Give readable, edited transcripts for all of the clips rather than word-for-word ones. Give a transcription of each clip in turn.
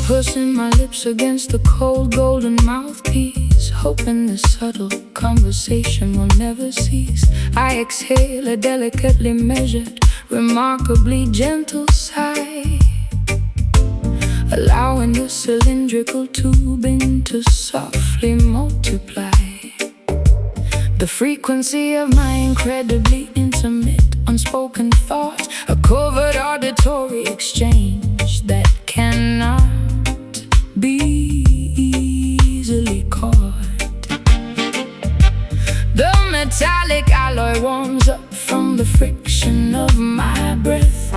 Pushing my lips against the cold golden mouthpiece, hoping the subtle conversation will never cease. I exhale a delicately measured, remarkably gentle sigh, allowing the cylindrical tubing to softly multiply. The frequency of my incredibly intimate, unspoken thoughts, a covert auditory exchange that cannot be easily caught. The metallic alloy warms up from the friction of my breath,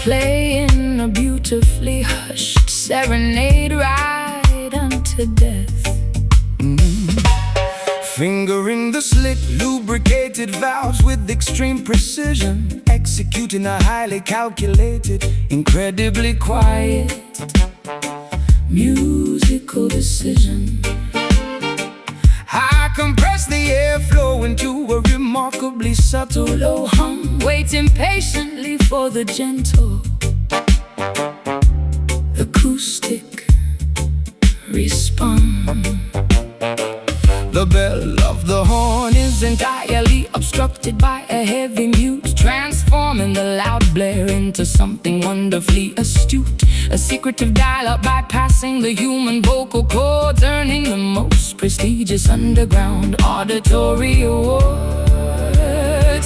playing a beautifully hushed serenade right unto death. Fingering the slick, lubricated valves with extreme precision, executing a highly calculated, incredibly quiet musical decision. I compress the airflow into a remarkably subtle low hum, Waiting patiently for the gentle acoustic response. The bell of the horn is entirely obstructed by a heavy mute, transforming the loud blare into something wonderfully astute. A secretive dial-up bypassing the human vocal cords, earning the most prestigious underground auditory awards,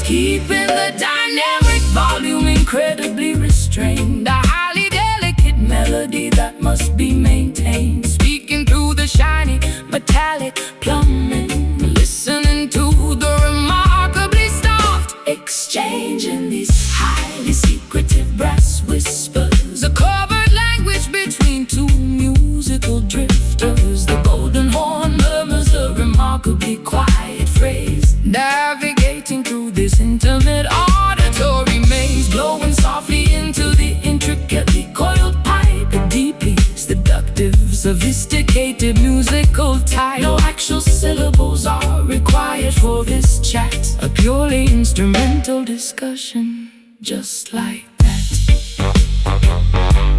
keeping the dynamic volume incredibly restrained. A highly delicate melody that must be maintained, speaking through the shiny metallic plumbing, listening to the remarkably soft exchange in these highly secretive brass whispers, a covert language between two musical drifters. The golden horn murmurs a remarkably quiet phrase, navigating through this intimate auditory maze, blowing softly into the intricately coiled pipe, a deeply seductive, sophisticated musical type. No actual syllables are required for this chat, a purely instrumental discussion, just like that.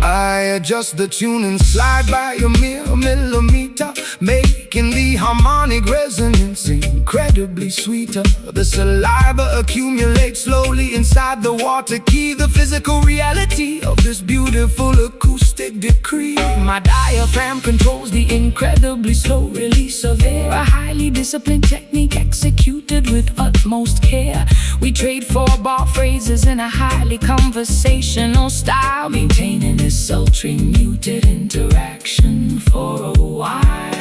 I adjust the tune and slide by a mere millimeter, making the harmonic resonance incredibly sweeter. The saliva accumulates slowly inside the water key, the physical reality of this beautiful acoustic decree. My diaphragm controls the incredibly slow release of air, a highly disciplined technique executed with utmost care. We trade four-bar phrases in a highly conversational style, maintaining this sultry muted interaction for a while.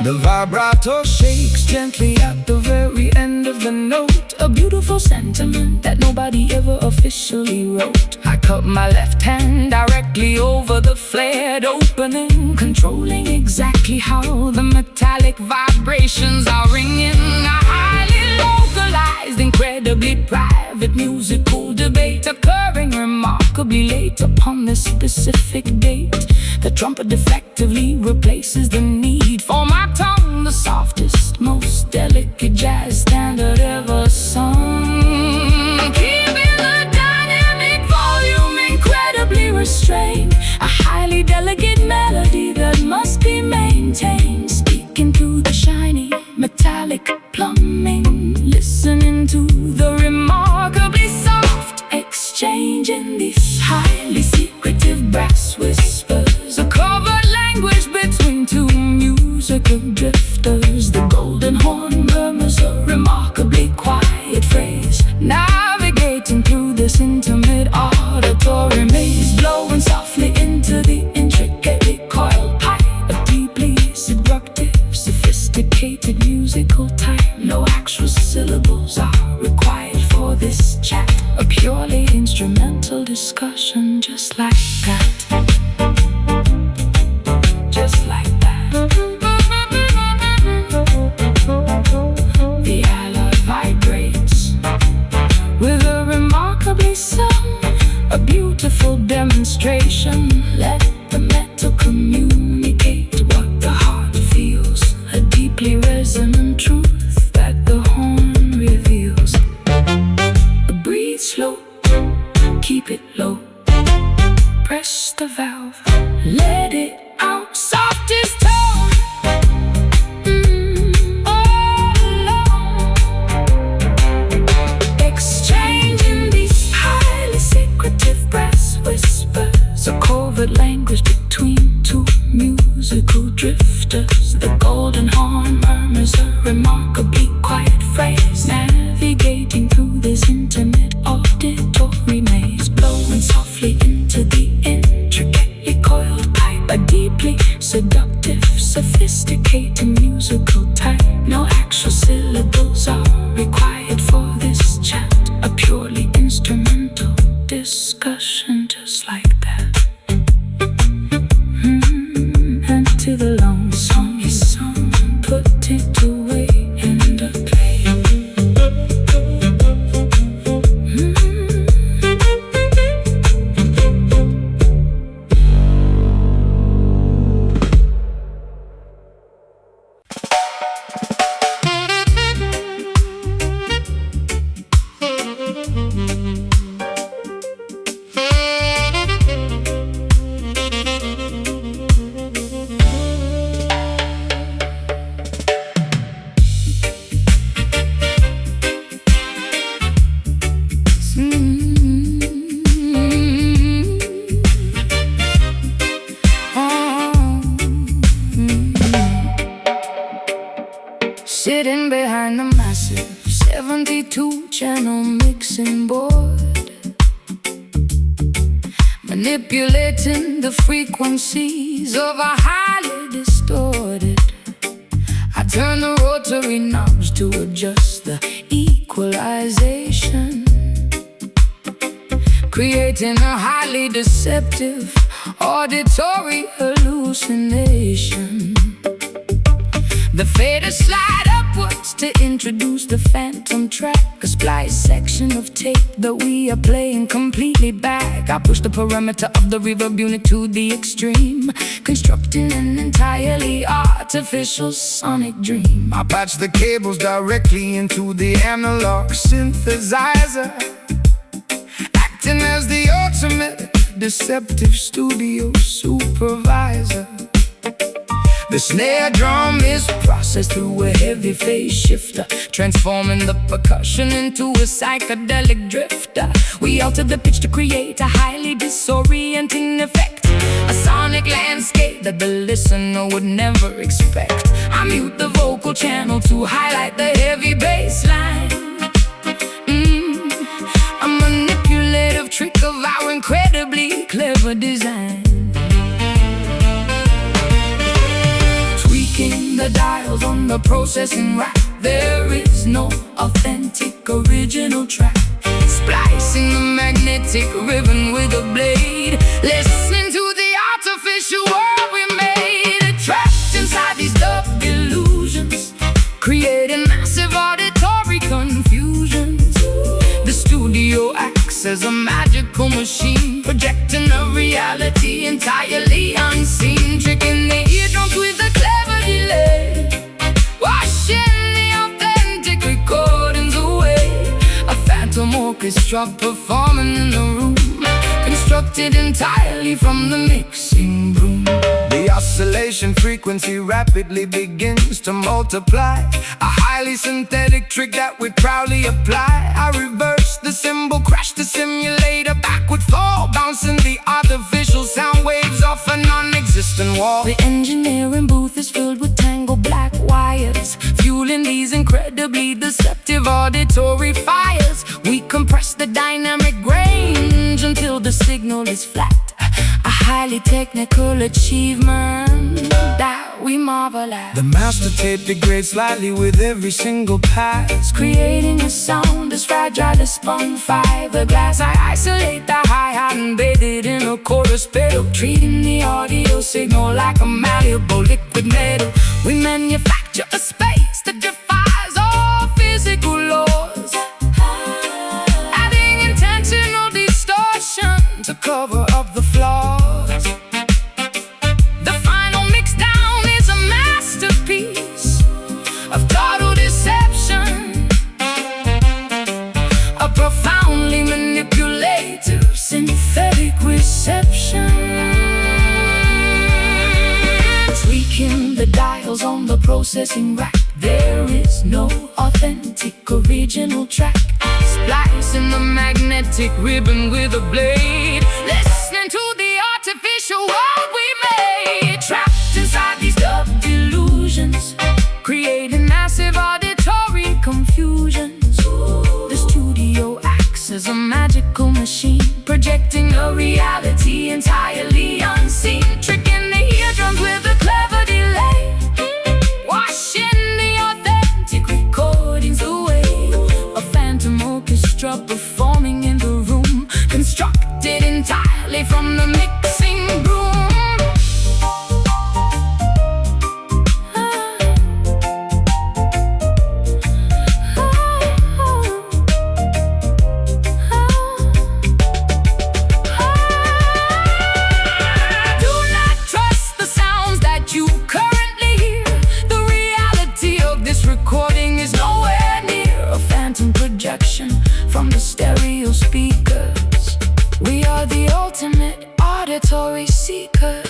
The vibrato shakes gently at the very end of the note, a beautiful sentiment that nobody ever officially wrote. I cut my left hand directly over the flared opening, controlling exactly how the metallic vibrations are ringing. A highly localized, incredibly private musical debate, occurring remarkably late upon this specific date. The trumpet effectively replaces the need for my tongue, the softest, most delicate jazz standard ever sung, keeping the dynamic volume incredibly restrained. A highly delicate melody that must be maintained, speaking through the shiny metallic plumbing, listening to the remarkably soft exchange in these highly secretive brass whispers, a covert language between two musical drifters. The golden horn murmurs a remarkably quiet phrase, navigating through this intimate auditory maze, blowing softly into the intricately coiled pipe, a deeply seductive, sophisticated musical type. No actual syllables are required for this chat, a purely instrumental discussion, just like that. Just like that. resonant truth that the horn reveals. Breathe slow, keep it low. Press the valve, let it out. Softest tone, all alone. Exchanging these highly secretive brass whispers, a covert language between two musical drifters. The golden horn murmurs a remarkably quiet phrase, navigating through this intimate auditory maze, blowing softly into the intricately coiled pipe. A deeply seductive, sophisticated musical type. No actual syllables are required for this chat, a purely instrumental discussion just like that. And to the lone song is sung, put it away in the play. Sitting behind the massive 72-channel mixing board, manipulating the frequencies of a highly distorted. I turn the rotary knobs to adjust the equalization, creating a highly deceptive auditory hallucination. The faders slide upwards to introduce the phantom track, a splice section of tape that we are playing completely back. I push the parameter of the reverb unit to the extreme, constructing an entirely artificial sonic dream. I patch the cables directly into the analog synthesizer, acting as the ultimate deceptive studio supervisor. The snare drum is processed through a heavy phase shifter, transforming the percussion into a psychedelic drifter. We alter the pitch to create a highly disorienting effect, a sonic landscape that the listener would never expect. I mute the vocal channel to highlight the heavy bass line, a manipulative trick of our incredibly clever design. The dials on the processing rack, there is no authentic original track. Splicing the magnetic ribbon with a blade, listening to the artificial world we made. Trapped inside these dub illusions, creating massive auditory confusions. The studio acts as a magical machine, projecting a reality entirely unseen, tricking the eardrums with a clever delay, washing the authentic recordings away. A phantom orchestra performing in the room, constructed entirely from the mixing broom. The oscillation frequency rapidly begins to multiply, a highly synthetic trick that we proudly apply. I reverse the cymbal, crash the simulator, backward fall, bouncing the artificial sound waves off a non-existent wall. The engineering booth is filled with tangled black wires, fueling these incredibly deceptive auditory fires. We compress the dynamic range until the signal is flat, a highly technical achievement that we marvel at. The master tape degrades slightly with every single pass, creating a sound as fragile as spun fiberglass. I isolate the hi-hat and bathe it in a chorus pedal, treating the audio signal like a malleable liquid metal. We manufacture a space that defies all physical laws, adding intentional distortion to cover up the flaws. The final mix down is a masterpiece of processing rack. There is no authentic original track. Splicing the magnetic ribbon with a blade, listening to the artificial world we made. Trapped inside these dub delusions, creating massive auditory confusions. The studio acts as a magical machine, projecting a reality entirely unseen. Tricking the eardrums with a clever delay, washing the authentic recordings away. A phantom orchestra performing in the room, constructed entirely from the mixing room. From the stereo speakers, we are the ultimate auditory seekers.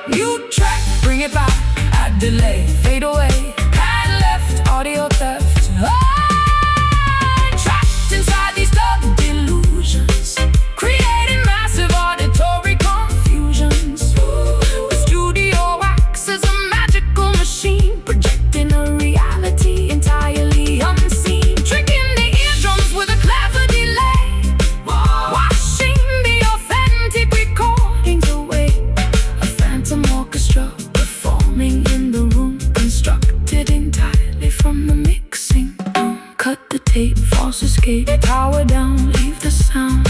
New track, bring it back, add delay, fade away, pan left, audio theft. Trapped inside these dub delusions, creating massive auditory confusions. The studio acts as a magical machine, projecting a reality entirely unseen. Tricking the eardrums with a clever delay, washing the authentic recordings away. A phantom orchestra performing in the room, constructed entirely from the mixing room. Cut the tape, false escape, power down, leave the sound.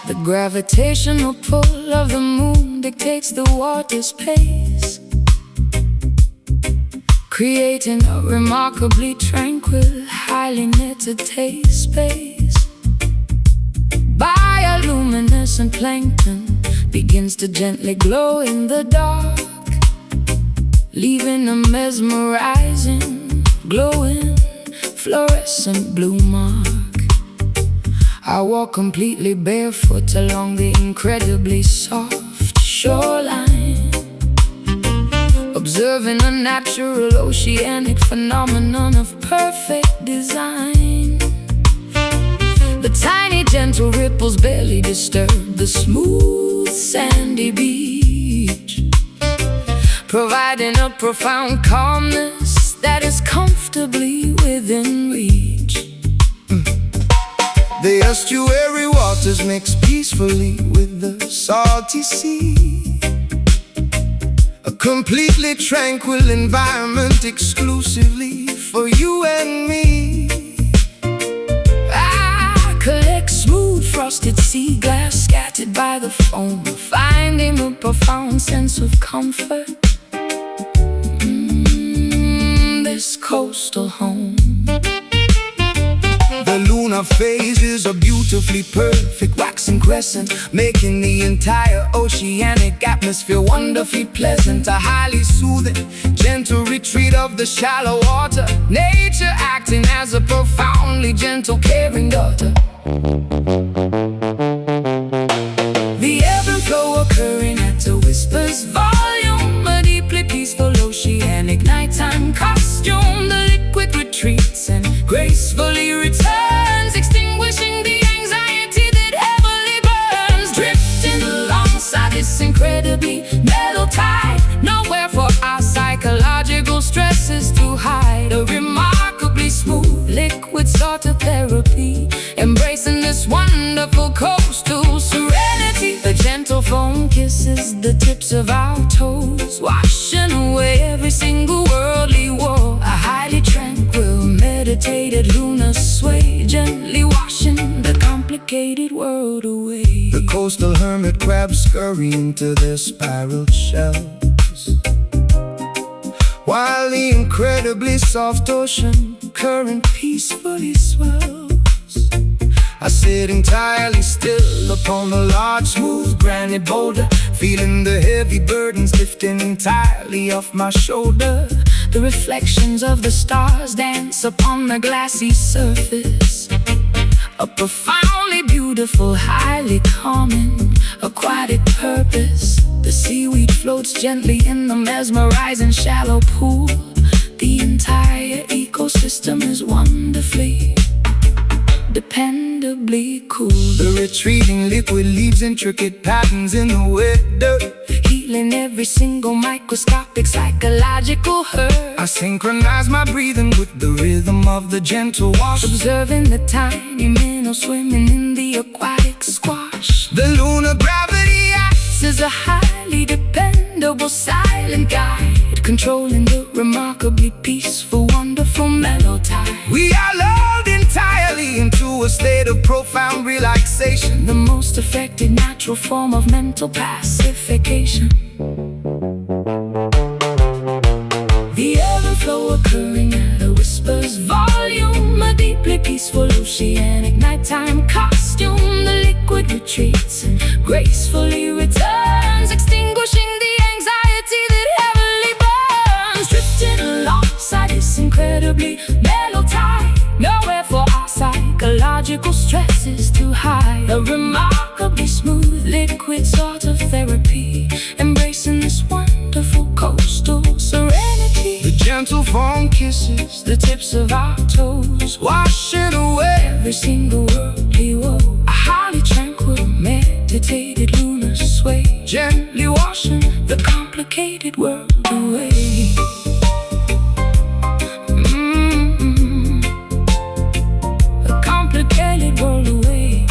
The gravitational pull of the moon dictates the water's pace, creating a remarkably tranquil, highly netted space. Bioluminescent plankton begins to gently glow in the dark, leaving a mesmerizing, glowing, fluorescent blue mark. I walk completely barefoot along the incredibly soft shoreline, observing a natural oceanic phenomenon of perfect design. The tiny gentle ripples barely disturb the smooth sandy beach, providing a profound calmness that is comfortably within reach. The estuary waters mix peacefully with the salty sea, a completely tranquil environment exclusively for you and me. I collect smooth frosted sea glass scattered by the foam, finding a profound sense of comfort. This coastal home. The lunar phase is a beautifully perfect waxing crescent, making the entire oceanic atmosphere wonderfully pleasant. A highly soothing, gentle retreat of the shallow water, nature acting as a profoundly gentle, caring daughter. The ebb and flow occurring at a whisper's volume, a deeply peaceful oceanic nighttime costume. The liquid retreats and gracefully returns, extinguishing the anxiety that heavily burns. Drifting alongside this incredibly mellow tide, nowhere for our psychological stresses to hide. A remarkably smooth liquid sort of therapy, embracing this wonderful coastal phone kisses the tips of our toes, washing away every single worldly woe. A highly tranquil, meditated lunar sway, gently washing the complicated world away. The coastal hermit crabs scurry into their spiraled shells, while the incredibly soft ocean current peacefully swells. I sit entirely still upon the large, smooth granite boulder, feeling the heavy burdens lifting entirely off my shoulder. The reflections of the stars dance upon the glassy surface, a profoundly beautiful, highly calming, aquatic purpose. The seaweed floats gently in the mesmerizing shallow pool. The entire ecosystem is wonderfully, dependably cool. The retreating liquid leaves intricate patterns in the wet dirt, healing every single microscopic psychological hurt. I synchronize my breathing with the rhythm of the gentle wash, observing the tiny minnows swimming in the aquatic squash. The lunar gravity acts as a highly dependable silent guide, controlling the remarkably peaceful, wonderful melody. We are lulled entirely into a state of profound relaxation, the most effective natural form of mental pacification. The ebb and flow occurring at a whisper's volume, a deeply peaceful oceanic nighttime costume. The liquid retreats and gracefully returns, extinguishing the anxiety that heavily burns, drifting alongside this incredibly mellow tide. Nowhere for our psychological stresses to hide. A remarkably smooth liquid sort of therapy, embracing this wonderful coastal serenity. The gentle phone kisses the tips of our toes, washing away every single worldly woe. A highly tranquil, meditated lunar sway, gently washing the complicated world away. The complicated world away.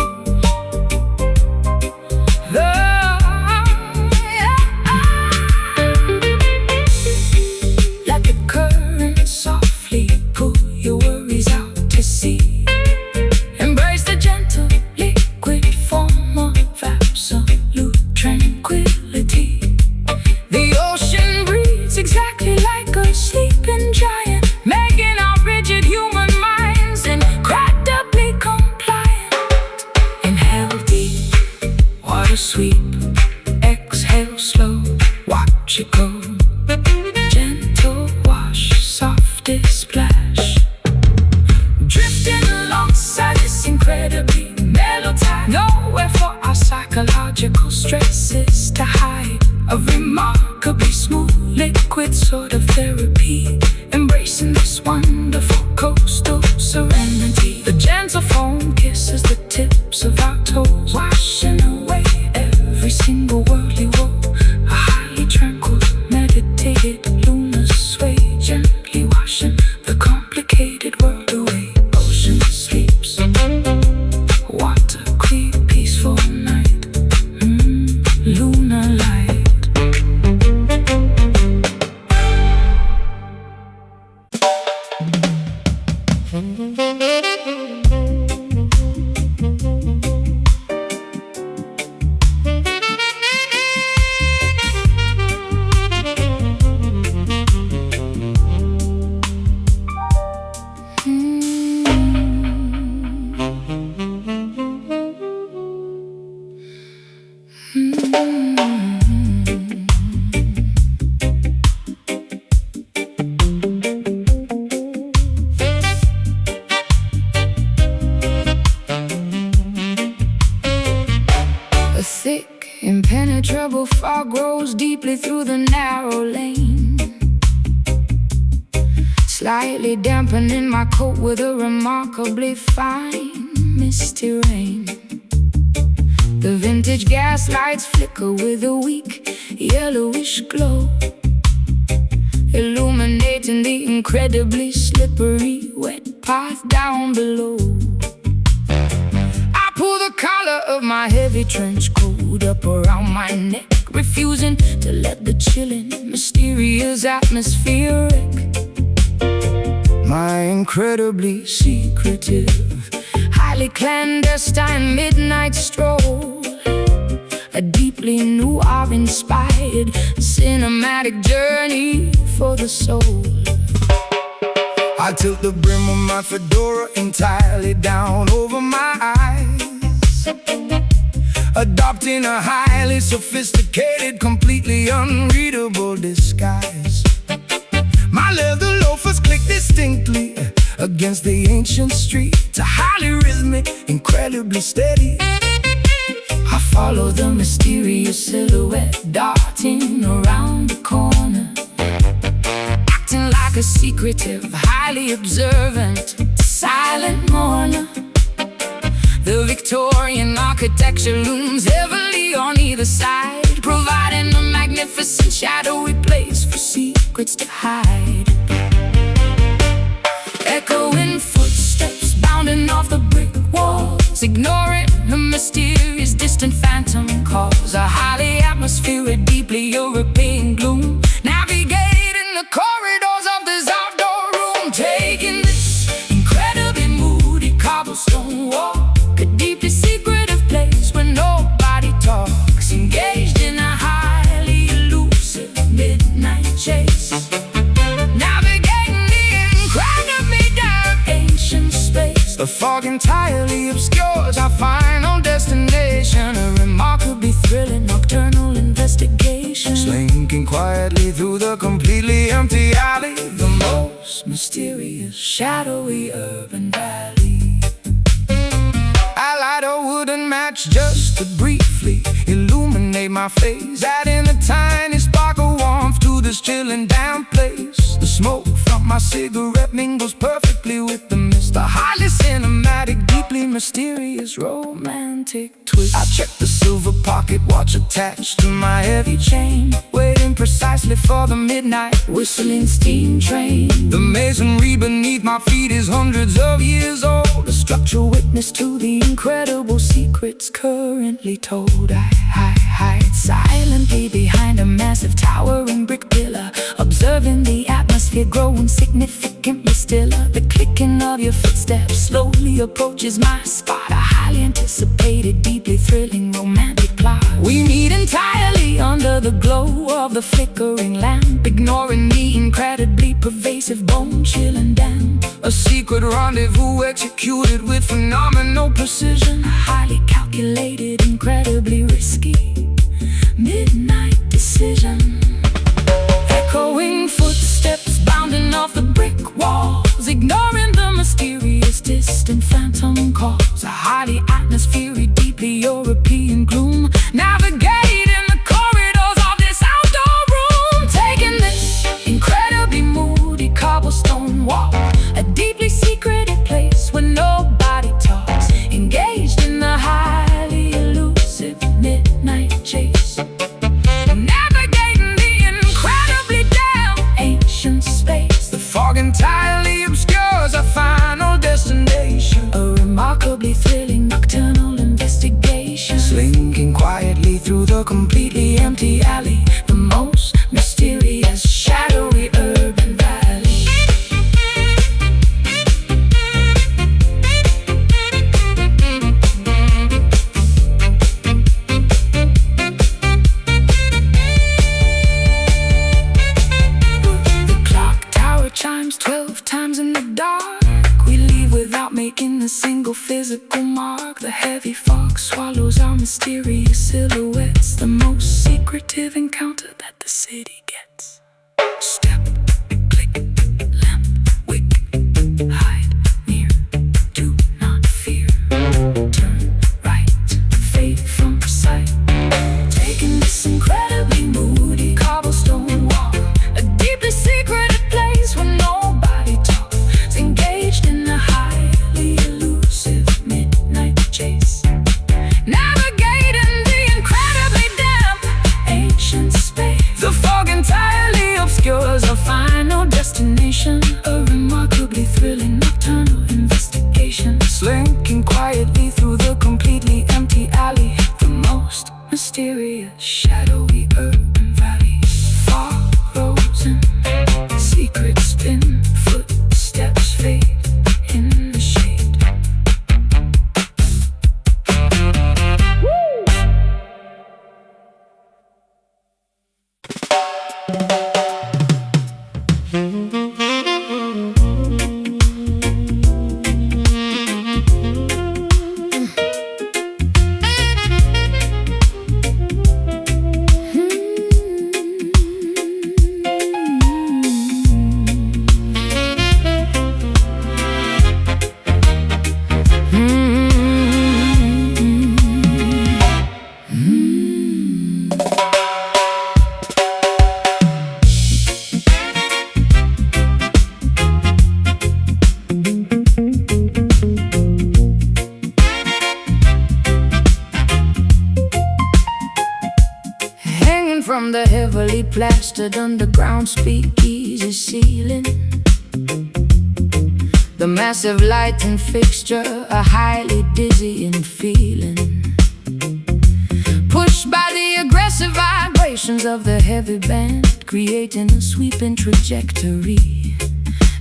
Let the current softly pull your worries out to sea. Embrace the gentle liquid form of absolute tranquility. The ocean breathes exactly like a sleeping giant, making our rigid human minds incredibly compliant. Inhale deep, water sweep. Exhale slow, watch it go. Gentle wash, softest splash, drifting alongside this incredibly mellow tide. Nowhere for our psychological stresses to hide. A remarkably smooth liquid sort of therapy, embracing this wonderful coastal serenity. The gentle foam kisses the tips of our toes, washing away every single worldly woe. A highly tranquil, meditated lunar sway, gently washing the complicated world away. Ocean sleeps, water clear, peaceful night, lunar light. A thick, impenetrable fog grows deeply through the narrow lane, slightly dampening my coat with a remarkably fine, misty rain. The vintage gas lights flicker with a weak, yellowish glow, illuminating the incredibly slippery, wet path down below. I pull the collar of my heavy trench coat sewed up around my neck, refusing to let the chilling, mysterious atmosphere wreck my incredibly secretive, highly clandestine midnight stroll. A deeply new, awe-inspired cinematic journey for the soul. I tilt the brim of my fedora entirely down over my eyes, adopting a highly sophisticated, completely unreadable disguise. My leather loafers click distinctly against the ancient street, a highly rhythmic, incredibly steady. I follow the mysterious silhouette darting around the corner, acting like a secretive, highly observant, silent mourner. The Victorian architecture looms heavily on either side, providing a magnificent shadowy place for secrets to hide. Echoing footsteps bounding off the brick walls, ignoring the mysterious distant phantom calls. A highly atmospheric, deeply European gloom, navigating the corridors of this outdoor room, taking this incredibly moody cobblestone walk, a deeply secretive place where nobody talks, engaged in a highly elusive midnight chase, navigating the incredibly dark ancient space. The fog entirely obscures our final destination, a remarkably thrilling nocturnal investigation, slinking quietly through the completely empty alley, the most mysterious, shadowy urban valley. I light a wooden match just to briefly illuminate my face, adding a tiny spark of warmth to this chilling damp place. The smoke from my cigarette mingles perfectly with the mist, a highly cinematic, deeply mysterious, romantic twist. I check the silver pocket watch attached to my heavy chain, waiting precisely for the midnight whistling steam train. The masonry beneath my feet is hundreds of years old, a structural witness to the incredible secrets currently told. I hide silently behind a massive towering brick pillar, observing the atmosphere growing significantly stiller. The clicking of your footsteps slowly approaches my spot, a highly anticipated, deeply thrilling, romantic plot. We meet entirely under the glow of the flickering lamp, ignoring the incredibly pervasive, bone-chilling damp. A secret rendezvous executed with phenomenal precision, highly calculated, incredibly risky midnight decision. Echoing footsteps bounding off the brick walls, ignoring the mysterious distant phantom calls. A highly atmospheric, deeply European gloom, navigating the corridors of this outdoor room, taking this incredibly moody cobblestone walk, a deeply secretive place where nobody talks, engaged in the highly elusive midnight chase, navigating the incredibly damp ancient space. The fog entirely obscures our final destination, a remarkably thrilling nocturnal investigation, slinking quietly through the completely empty alley, the most mysterious, shadowy urban valley. Chimes 12 times in the dark. We leave without making a single physical mark. The heavy fog swallows our mysterious silhouettes, the most secretive encounter that the city gets. Step, click, lamp, wick, hide, near, do not fear. Turn right, fade from sight. Taking this incredibly moody cobblestone walk, a deeply secretive place where nobody talks, engaged in a highly elusive midnight chase, navigating the incredibly damp ancient space. The fog entirely obscures our final destination, a remarkably thrilling nocturnal investigation, slinking quietly through the completely empty alley, the most mysterious, shadowy urban valleys, far roads and secret spin, footsteps fade in the shade. From the heavily plastered underground speakeasy ceiling, the massive lighting fixture, a highly dizzying feeling, pushed by the aggressive vibrations of the heavy band, creating a sweeping trajectory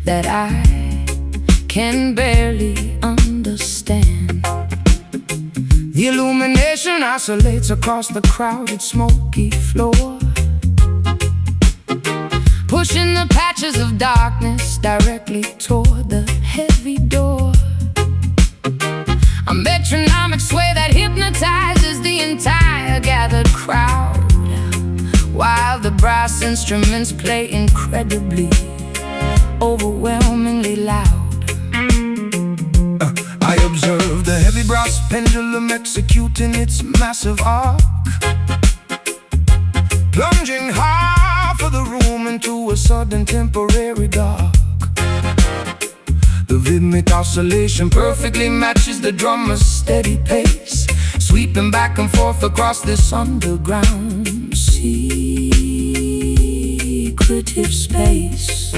that I can barely understand. The illumination oscillates across the crowded, smoky floor, pushing the patches of darkness directly toward the heavy door. A metronomic sway that hypnotizes the entire gathered crowd, while the brass instruments play incredibly, overwhelmingly loud. I observe the heavy brass pendulum executing its massive arc, plunging half of the room into a sudden temporary dark. The rhythmic oscillation perfectly matches the drummer's steady pace, sweeping back and forth across this underground secretive space.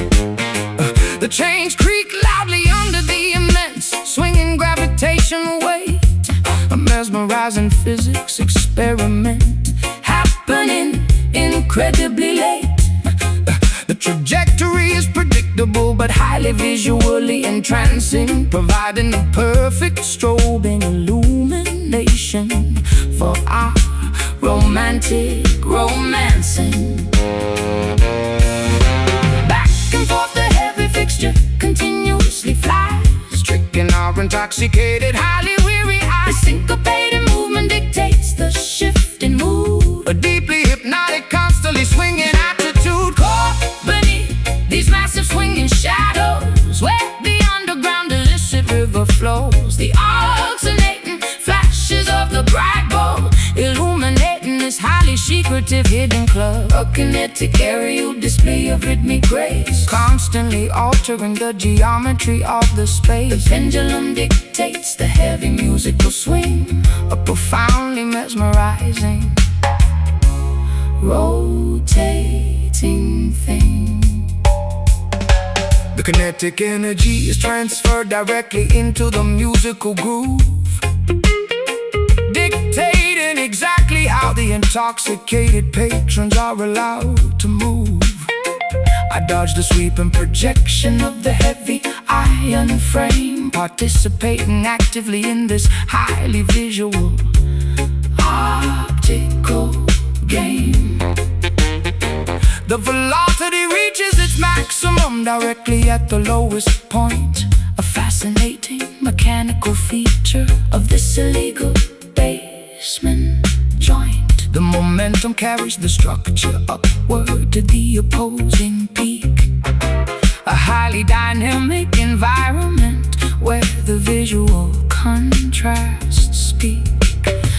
The chains creak loudly under the immense swinging gravitational weight, a mesmerizing physics experiment happening incredibly late. The trajectory is predictable but highly visually entrancing, providing the perfect strobing illumination for our romantic romancing. Back and forth the heavy fixture continuously flies, tricking our intoxicated, highly weary eyes. The syncopated movement dictates the shifting mood, a deeply hypnotic, constantly swinging attitude, caught beneath these massive swinging shadows, where the underground illicit river flows. The alternating flashes of the bright bulb illuminating this highly secretive hidden club, a kinetic aerial display of rhythmic grace, constantly altering the geometry of the space. The pendulum dictates the heavy musical swing, a profoundly mesmerizing, rotating thing. The kinetic energy is transferred directly into the musical groove, dictating exactly how the intoxicated patrons are allowed to move. I dodge the sweeping projection of the heavy iron frame, participating actively in this highly visual optical game. The velocity reaches its maximum directly at the lowest point, a fascinating mechanical feature of this illegal basement joint. The momentum carries the structure upward to the opposing peak, a highly dynamic environment where the visual contrasts speak.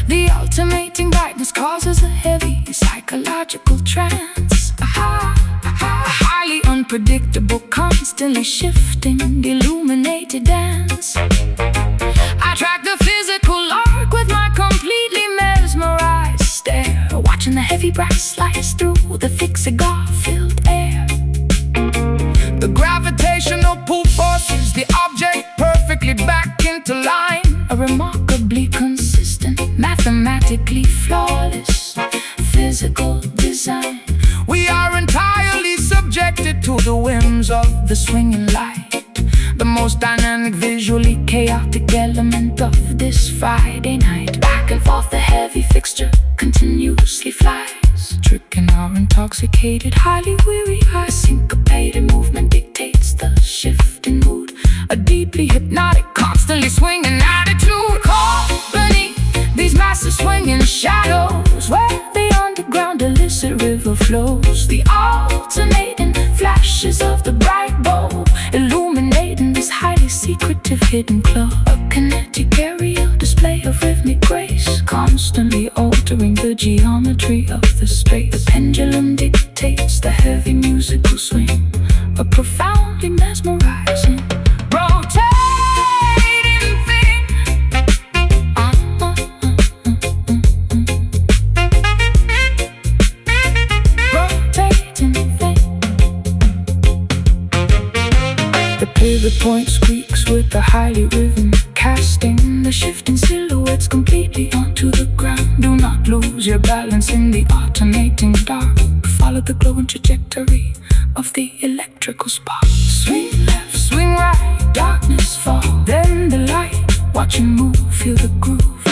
The alternating brightness causes a heavy psychological trance, a highly unpredictable, constantly shifting, illuminated dance. I track the physical arc with my completely mesmerized stare, watching the heavy brass slice through the thick cigar-filled air. The gravitational pull forces the object perfectly back into line, a remarkably consistent, mathematically flawless physical design. We are entirely subjected to the whims of the swinging light, the most dynamic, visually chaotic element of this Friday night. Back and forth the heavy fixture continuously flies, tricking our intoxicated, highly weary eyes. a syncopated movement dictates the shifting mood, A deeply hypnotic, constantly swinging attitude. caught beneath these massive swinging shadows, where the underground illicit river flows. The alternating flashes of the bright bulb illuminating this highly secretive hidden club. A Kinetic aerial display of rhythmic grace, constantly altering the geometry of the space. The pendulum dictates the heavy musical swing, a profoundly mesmerizing rotating thing. rotating thing. The pivot point squeaks with the highly rhythm, casting the shifting silhouettes completely onto the ground. Do not lose your balance in the alternating dark. Follow the glowing trajectory of the electrical spark. Swing left, Swing right, darkness fall, then the light. watch you move, feel the groove.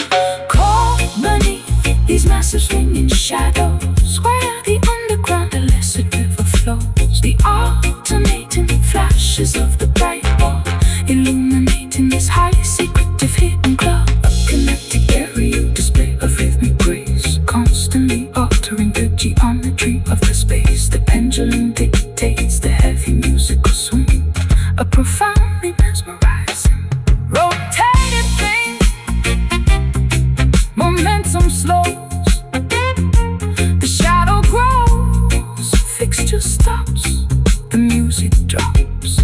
Caught beneath these massive swinging shadows, where the underground illicit river flows. The alternating flashes of the bright bulb illuminating this highly secretive hidden club. A kinetic aerial display of rhythmic grace, Constantly altering the geometry of the space. the pendulum dictates the heavy musical swing. A profoundly mesmerizing Rotating thing, momentum slows, the shadow grows, fixture stops, the music drops.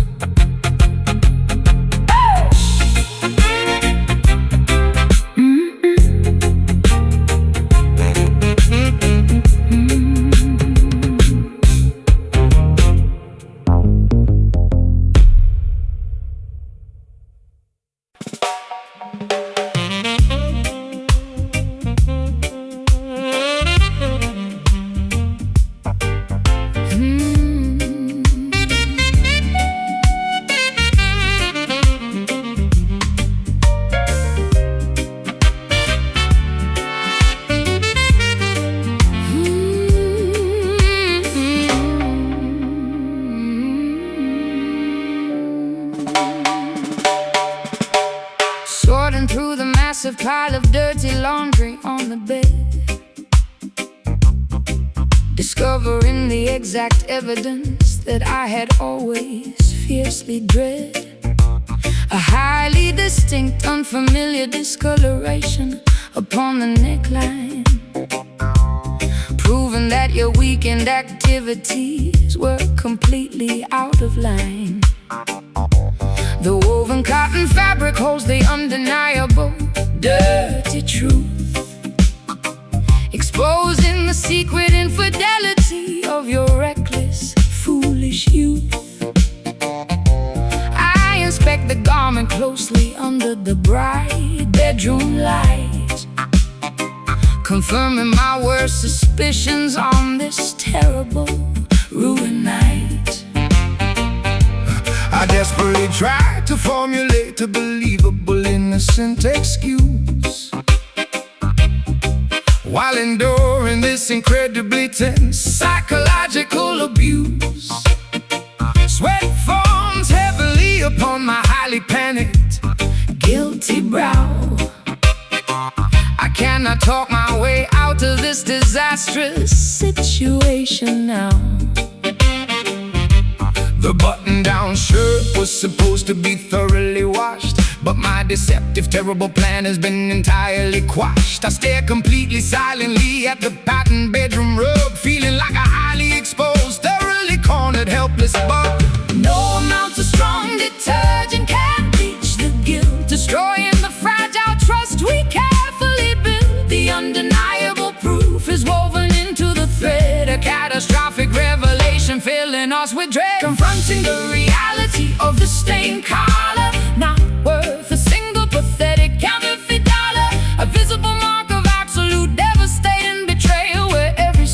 sorting through the massive pile of dirty laundry on the bed, discovering the exact evidence that I had always fiercely dread. A highly distinct, unfamiliar discoloration upon the neckline, proving that your weekend activities were completely out of line. The woven cotton fabric holds the undeniable dirty truth, exposing the secret infidelity of your reckless, foolish youth. I inspect the garment closely under the bright bedroom light, confirming my worst suspicions on this terrible, ruined night. I desperately tried to formulate a believable, innocent excuse, while enduring this incredibly tense psychological abuse. Sweat forms heavily upon my highly panicked, Guilty brow, I cannot talk my way out of this disastrous situation now. The button-down shirt was supposed to be thoroughly washed, but my deceptive, terrible plan has been entirely quashed. I stare completely silently at the patterned bedroom rug, feeling like a highly exposed, thoroughly cornered, helpless bug. No amount of strong detergent can bleach the guilt, destroying the fragile trust we carefully built. The undeniable proof is woven into the thread, a catastrophic revelation filling us with dread. Confronting the reality of the stained collar, not worth a single pathetic counterfeit dollar, a visible mark of absolute devastating betrayal, where every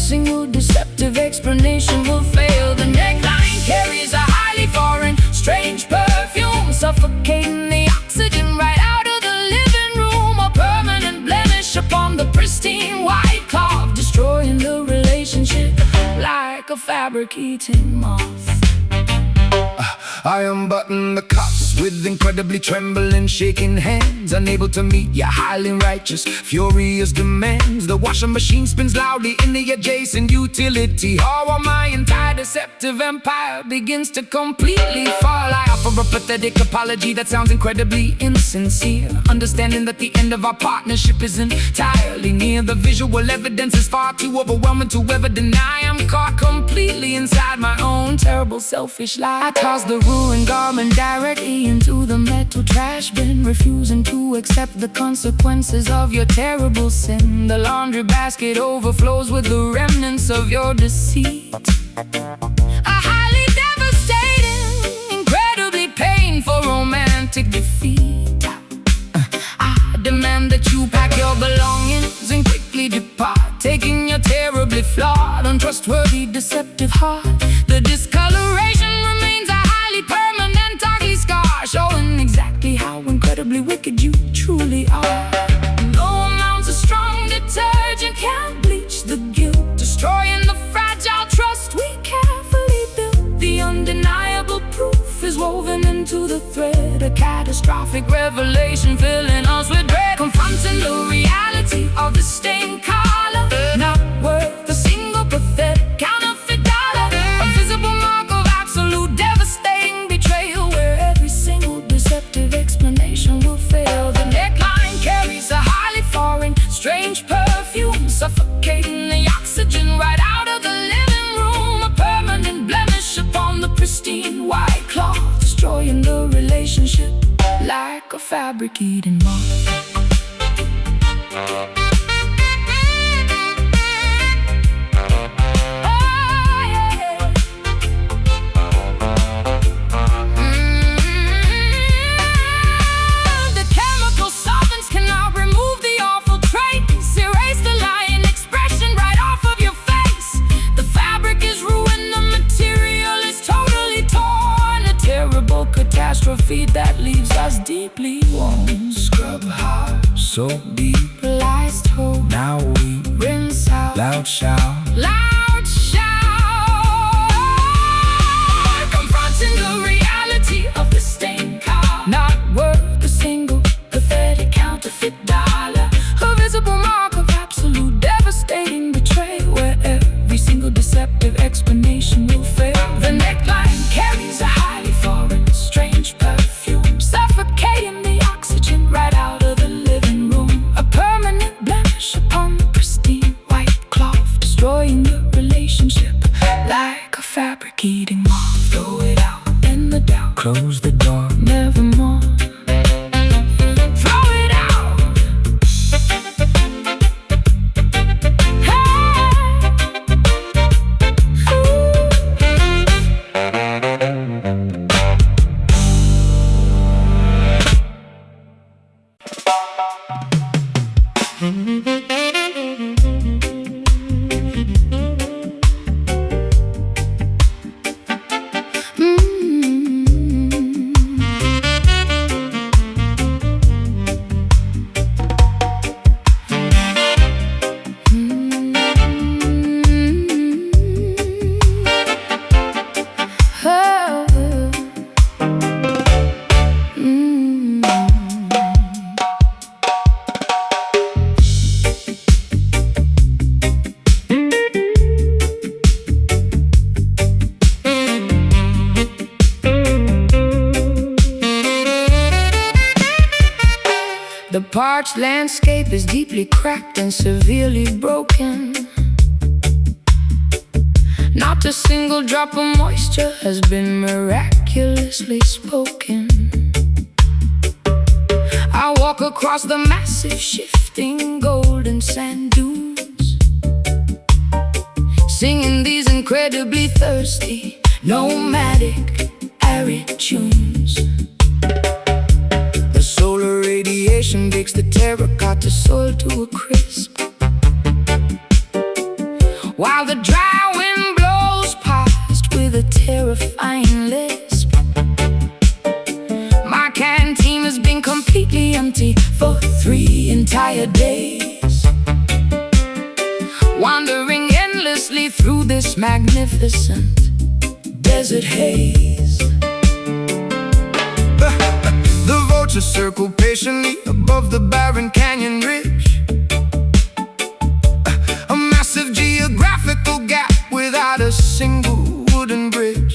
like a fabric-eating moth. I unbutton the cuffs with incredibly trembling, shaking hands, unable to meet your highly righteous, furious demands. The washing machine spins loudly in the adjacent utility hall, while my entire deceptive empire begins to completely fall. I offer a pathetic apology that sounds incredibly insincere, understanding that the end of our partnership is entirely near. The visual evidence is far too overwhelming to ever deny. I'm caught completely inside my own terrible selfish lie. I toss the ruined garment directly into the metal trash bin, refusing to accept the consequences of your terrible sin. The laundry basket overflows with the remnants of your deceit. A highly devastating, incredibly painful romantic defeat. I demand that you pack your belongings and quickly depart, taking your terribly flawed, untrustworthy, deceptive heart. The discoloration remains a highly permanent ugly scar, showing exactly how incredibly wicked you truly are. No amounts of strong detergent can bleach the guilt, destroying the fragile trust we carefully built. The undeniable proof is woven into the thread, a catastrophic revelation filling us with dread. Confronting the reality of the stained collar, not worth a single pathetic counterfeit dollar. A visible mark of absolute devastating betrayal, where every single deceptive explanation will fail. The neckline carries a highly foreign, strange perfume, suffocating the oxygen right out of the living room. A permanent blemish upon the pristine white cloth, destroying the relationship like a fabric-eating moth. Catastrophe that leaves us deeply worn. Scrub hard, so deep, lies told. now we Rinse out, loud shout. loud shout. Confronting the reality of the stained car, not worth a single pathetic counterfeit dollar. A visible mark of absolute devastating betrayal, where every single deceptive explanation will fail. The neckline carries a highly foreign, strange perfume, suffocating the oxygen right out of the living room. A permanent blemish upon the pristine white cloth, destroying the relationship like a fabric-eating moth. Throw it out in the doubt, Close the door, nevermore. Throw it out. The parched landscape is deeply cracked and severely broken. Not a single drop of moisture has been miraculously spoken. I walk across the massive, shifting golden sand dunes, singing these incredibly thirsty, nomadic, arid tunes. The solar radiation bakes the terracotta soil to a crisp, while the dry wind blows past with a terrifying lisp. My canteen has been completely empty for 3 entire days, wandering endlessly me through this magnificent desert haze. The vultures circle patiently above the barren canyon ridge, a massive geographical gap without a single wooden bridge.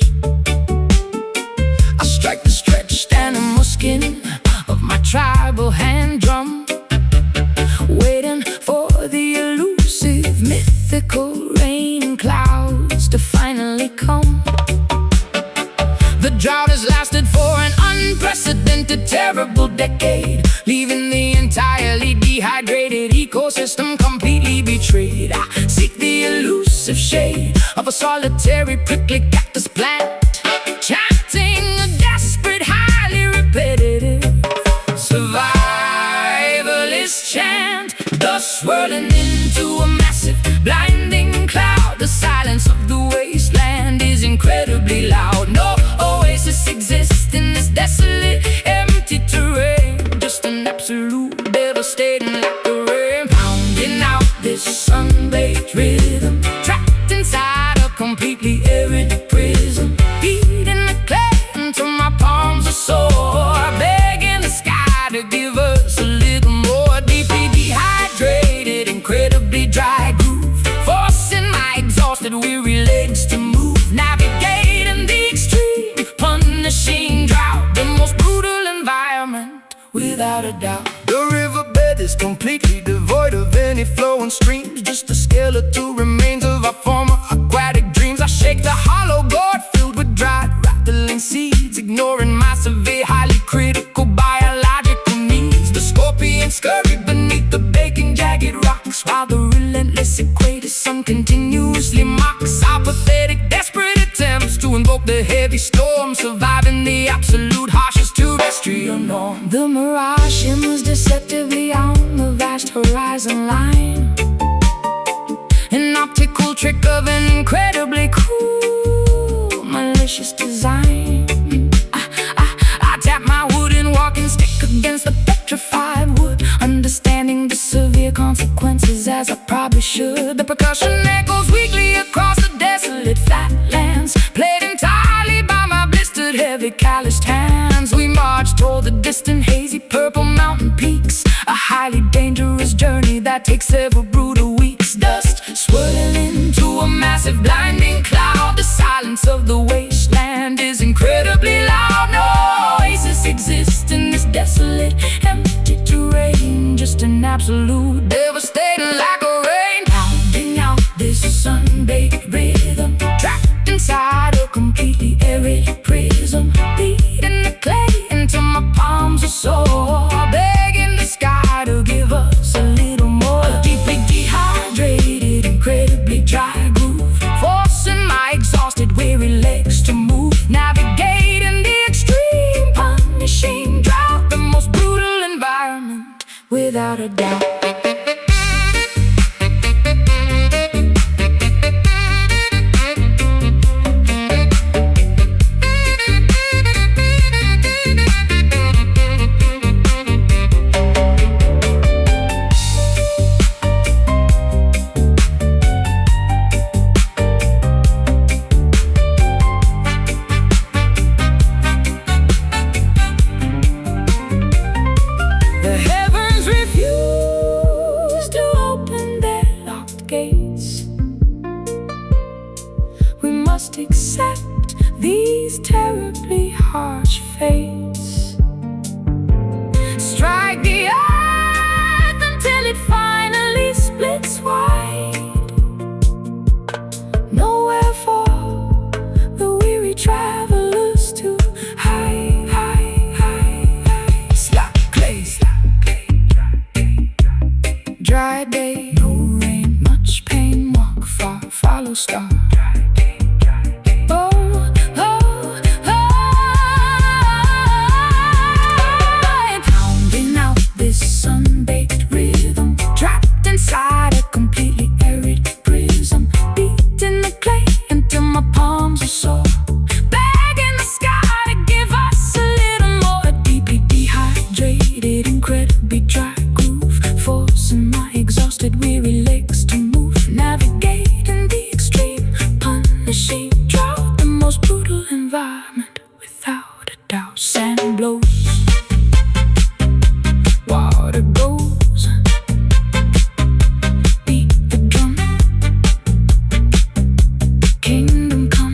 I strike the stretched animal skin of my tribal hand drum, waiting for the elusive, mythical rain clouds to finally come. The drought has lasted for an unprecedented, terrible decade, leaving the entirely dehydrated ecosystem completely betrayed. I seek the elusive shade of a solitary prickly cactus plant, chanting a desperate, highly repetitive survivalist chant, thus swirling into a massive, blinding cloud. The silence of the wasteland is incredibly loud. No oasis exists in this desolate, empty terrain, just an absolute devastating like the rain, pounding out this sun-baked rhythm, trapped inside a completely arid prism, beating the clay until my palms are sore, begging the sky to give us a little more. Deeply dehydrated, incredibly dry groove, forcing my exhausted, weary legs to move, navigating the extreme, punishing drought, the most brutal environment without a doubt. The riverbed is completely devoid of any flowing streams, just the skeletal remains of our former aquatic dreams. I shake the hollow gourd filled with dried, rattling seeds, ignoring my severe, highly critical biological needs. The scorpions scurry beneath the baking, jagged rocks, while the relentless equator sun continuously mocks our pathetic, desperate attempts to invoke the heavy storm, surviving the absolute harshest terrestrial norm. The mirage shimmers deceptively on the vast horizon line, an optical trick of an incredibly cruel, malicious design. I tap my wooden walking stick against the petrified wood, understanding the severe consequences as I probably should. The percussion echoes weakly across the desolate flatlands, played entirely by my blistered, heavy, calloused hands. We march toward the distant, hazy, purple mountain peaks, a highly dangerous journey that takes several brutal weeks. Dust swirling into a massive, blinding cloud. The silence of the wasteland is incredibly loud. No oasis exists in this desolate, empty terrain, just an absolute, devastating like a rain, pounding out this sun-baked rhythm, trapped inside a completely arid prism, beating the clay until my palms are sore, begging the sky to give us a little more. A deeply dehydrated, incredibly dry groove, forcing my exhausted, weary legs to move, navigating the extreme, punishing drought, the most brutal environment without a doubt. We must accept these terribly harsh fates, strike the earth until it finally splits wide. Nowhere for the weary travelers to hide. Slap clay, dry day, no rain, much pain, walk far, follow star. Weary legs to move, navigate in the extreme. the sheep drought, the most brutal environment, without a doubt. Sand blows, water goes, beat the drum, kingdom come.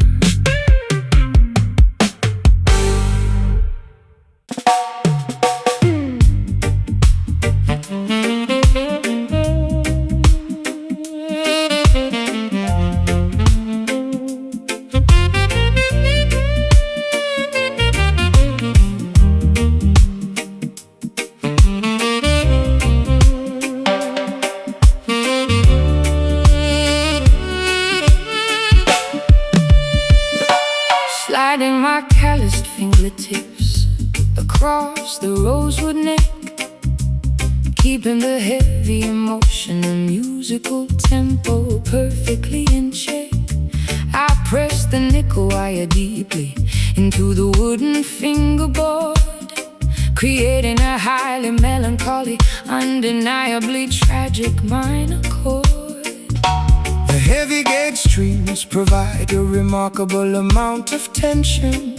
Sliding my calloused fingertips across the rosewood neck, keeping the heavy emotion and musical tempo perfectly in check. I press the nickel wire deeply into the wooden fingerboard, creating a highly melancholy, undeniably tragic minor chord. The heavy gauge strings provide a remarkable amount of tension,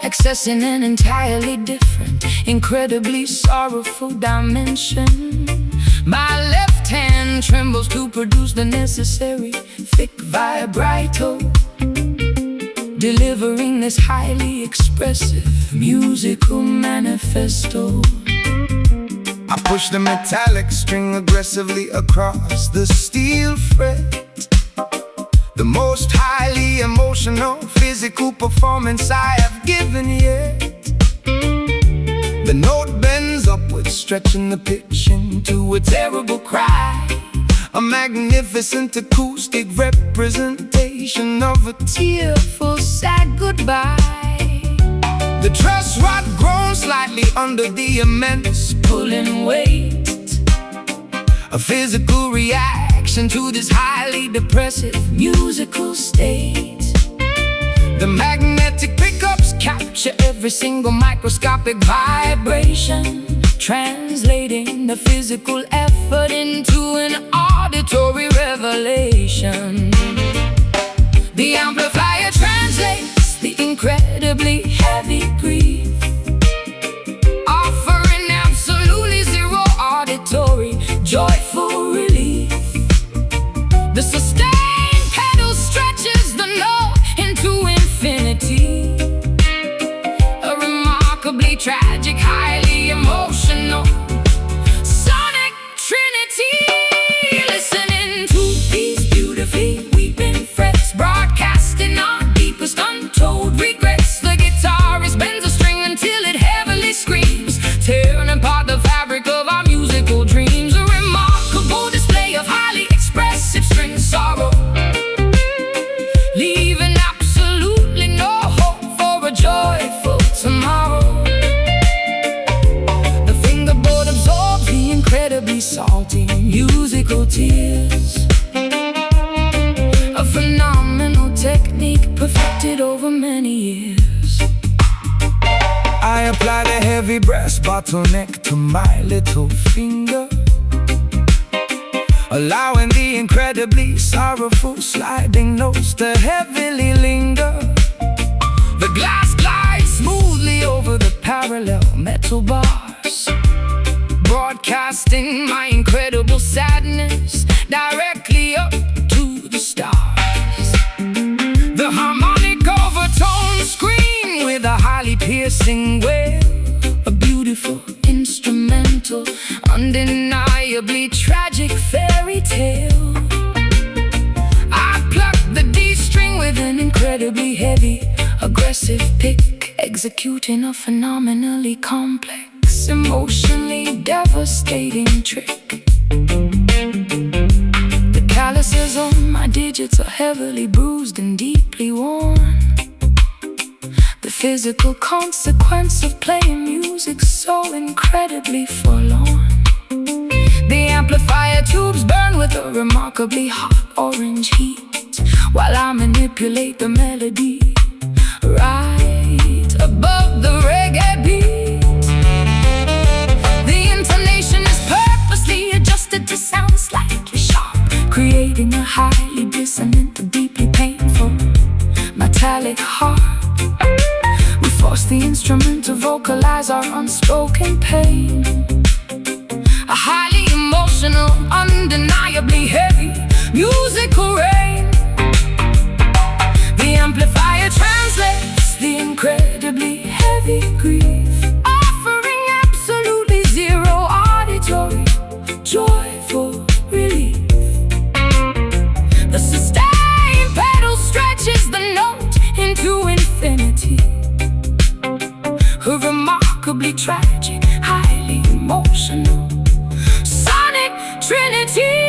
accessing an entirely different, incredibly sorrowful dimension. My left hand trembles to produce the necessary thick vibrato, delivering this highly expressive musical manifesto. I push the metallic string aggressively across the steel fret, the most highly emotional physical performance I have given yet. The note bends upwards, stretching the pitch into a terrible cry, a magnificent acoustic representation of a tearful, sad goodbye. The truss rod groans slightly under the immense Pulling weight, a physical reaction to this highly depressive musical state. The magnetic pickups Capture every single microscopic vibration, translating the physical effort into an auditory revelation. The amplifier translates the incredibly heavy grief, offering absolutely zero auditory joyful relief. The sustained pedal stretches the note into infinity, a remarkably tragic, highly emotional sonic trinity. Listening to these beautifully weeping frets, broadcasting our deepest untold regrets. The guitarist bends a string until it heavily screams, tearing apart the fabric of our musical dreams. A remarkable display of highly expressive string sorrow, leaving absolutely no hope for a joyful tomorrow. The fingerboard absorbs the incredibly salty musical tears, a phenomenal technique perfected over many years. I apply the heavy brass bottleneck to my little finger, allowing the incredibly sorrowful sliding notes to heavily linger. The glass glides smoothly over the parallel metal bars, broadcasting my incredible sadness directly up to the stars. The harmonic overtones scream with a highly piercing wail, a beautiful instrumental, undeniably tragic fairy tale. I pluck the D string with an incredibly heavy, aggressive pick, executing a phenomenally complex, emotionally devastating trick. The calluses on my digits are heavily bruised and deeply worn, the physical consequence of playing music so incredibly forlorn. The amplifier tubes burn with a remarkably hot orange heat, while I manipulate the melody right above the reggae beat. The intonation is purposely adjusted to sound slightly sharp, creating a highly dissonant, deeply painful amplifies our unspoken pain. A highly emotional, undeniably heavy musical rain. The amplifier translates the incredibly heavy grief, offering absolutely zero auditory joyful relief. The sustain pedal stretches the note into infinity. A remarkably tragic, highly emotional sonic trinity.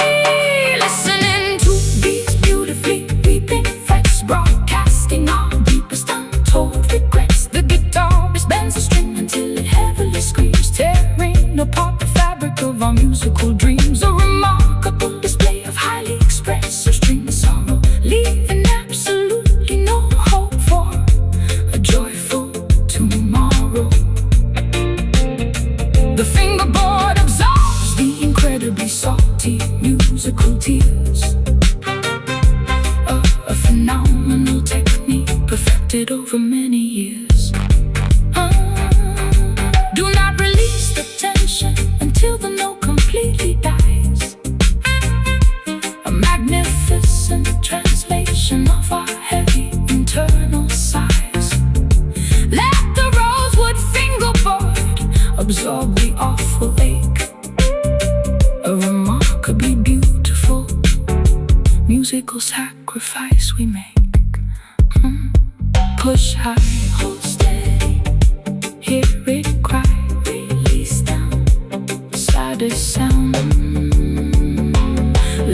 Listening to these beautifully weeping frets, broadcasting our deepest untold regrets. The guitarist bends the string until it heavily screams, tearing apart the fabric of our musical dreams. A remarkable display of highly expressive string sorrow, leaving absolutely no hope for a joyful tomorrow. The fingerboard absorbs the incredibly salty musical tears. A phenomenal technique perfected over many years. Do not release the tension until the note completely dies. A magnificent translation of our heavy internal sighs. Let the rosewood fingerboard absorb the awful ache. A remarkably beautiful musical sacrifice we make. Push high, hold steady, hear it cry, release down, saddest sound.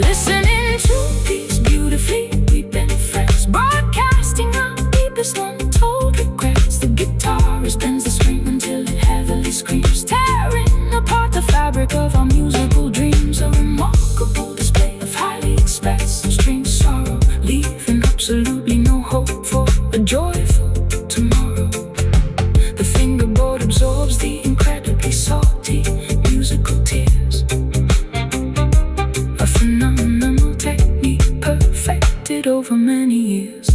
Listening to these beautifully weeping frets, broadcasting our deepest untold regrets. The guitarist bends the string until it heavily screams, tearing apart the fabric of our musical dreams. A remarkable display of highly expressive string sorrow, leaving absolutely no hope for a joyful tomorrow. The fingerboard absorbs the incredibly salty musical tears. A phenomenal technique perfected over many years.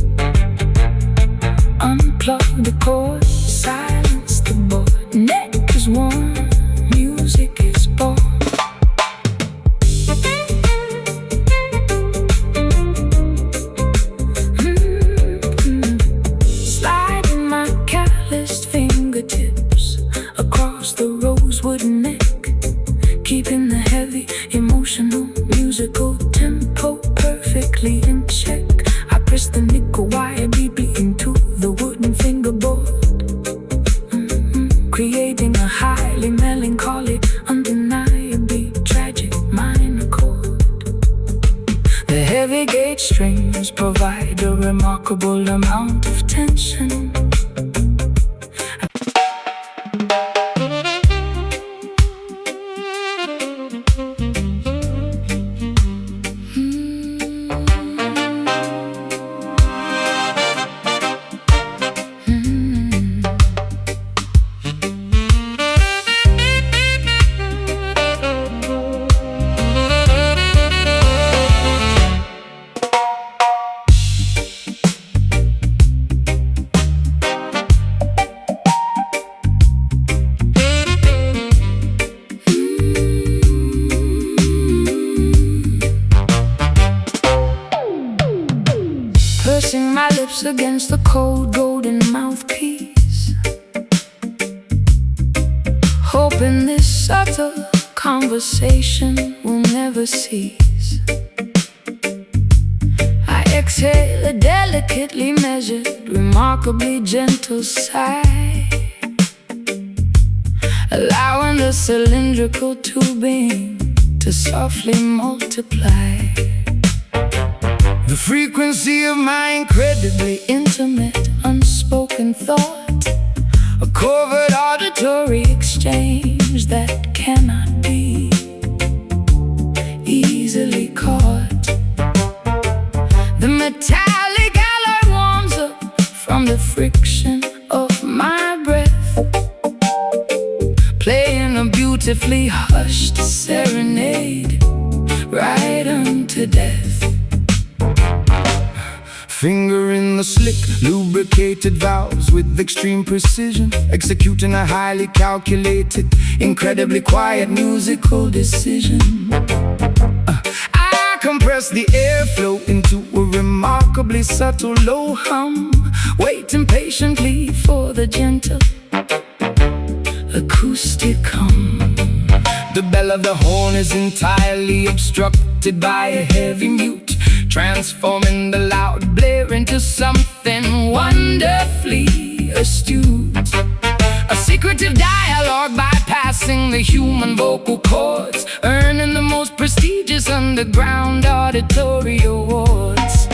Unplug the cord, silence the board. Neck is warm, music is born. Sliding my calloused fingertips across the rosewood neck, keeping the heavy, emotional, musical tempo perfectly in check. I press the nickel wire beating to the wooden fingerboard, creating a highly melancholy, undeniably tragic minor chord. The heavy gauge strings provide a remarkable amount of tension. Pressing my lips against the cold golden mouthpiece, hoping this subtle conversation will never cease. I exhale a delicately measured, remarkably gentle sigh, allowing the cylindrical tubing to softly multiply. The frequency of my Incredibly intimate, unspoken thought, a covert auditory exchange that cannot be easily caught. The metallic alloy warms up from the friction of my breath, playing a beautifully hushed serenade right unto death. Fingering the slick, lubricated valves with extreme precision, executing a highly calculated, incredibly quiet musical decision. I compress the airflow into a remarkably subtle low hum, waiting patiently for the gentle acoustic hum. The bell of the horn is entirely obstructed by a heavy mute, transforming the loud blare into something wonderfully astute. A secretive dialogue bypassing the human vocal cords, earning the most prestigious underground auditory awards.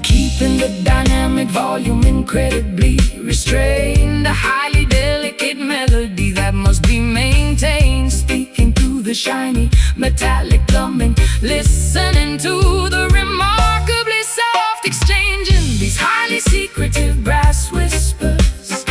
Keeping the dynamic volume incredibly restrained, a highly delicate melody that must be maintained, speaking through the shiny metallic plumbing, listening to the remarkably soft exchanging these highly secretive brass whispers,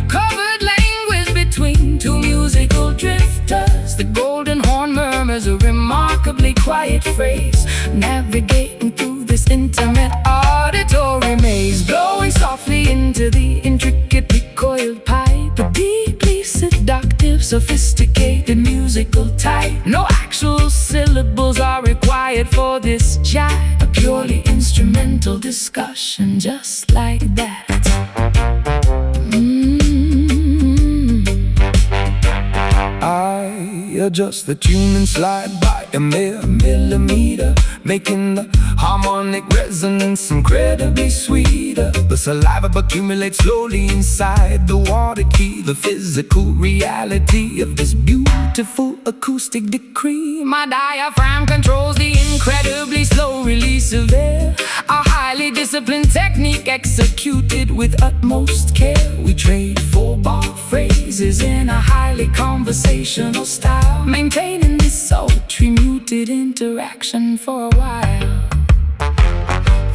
covered language between two musical drifters. The golden horn murmurs a remarkably quiet phrase, navigating through this intimate auditory maze, blowing softly into the intricately coiled pipe, a deeply seductive, sophisticated musical type. No actual syllables are required for this chat, a purely instrumental discussion just like that. I adjust the tune and slide by a mere millimeter, making the harmonic resonance incredibly sweeter. The saliva accumulates slowly inside the water key, the physical reality of this beautiful acoustic decree. My diaphragm controls the incredibly slow release of air, a highly disciplined technique executed with utmost care. We trade full-bar phrases in a highly conversational style, maintaining this sultry muted interaction for a while.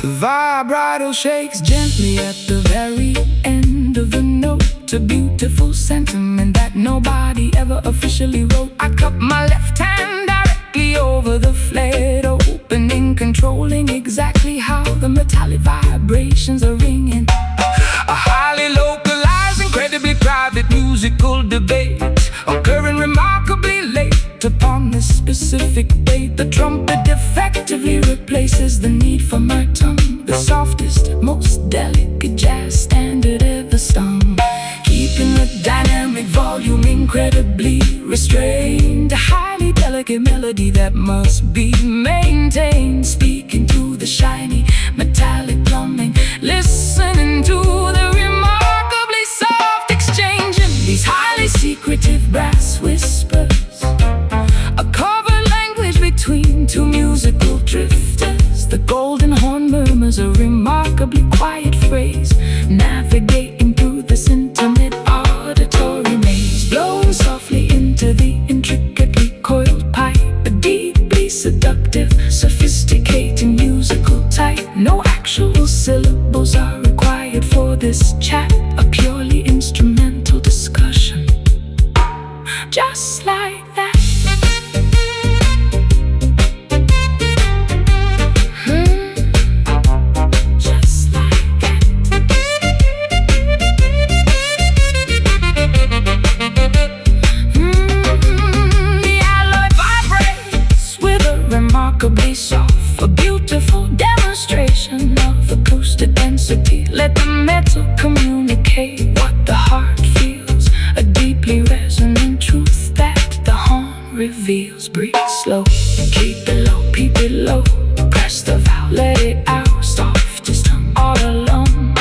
The vibrato shakes gently at the very end of the note, a beautiful sentiment that nobody ever officially wrote. I cup my left hand directly over the flared opening, controlling exactly how the metallic vibrations are ringing. A highly localized, incredibly private musical debate, occurring remarkably late upon this specific date. The trumpet effectively replaces the need for my tongue, the softest, most delicate jazz standard ever sung, keeping the dynamic volume incredibly restrained, a highly delicate melody that must be maintained, speaking through the shiny metallic plumbing, listening to the remarkably soft exchanging these highly secretive brass whispers, a covered language between two musical drifters. The golden horn murmurs a remarkably quiet phrase, navigating through this intimate auditory maze, blowing softly into the intricately coiled pipe, a deeply seductive, sophisticated musical type. No actual syllables are required for this chat, a purely instrumental discussion just like that. Just like that. The alloy vibrates with a remarkably soft, a beautiful demonstration of acoustic density. Let the metal communicate what the heart feels, a deeply resonant truth that the horn reveals. Breathe slow, keep it low, keep it low, press the valve, let it out, softest tongue all alone,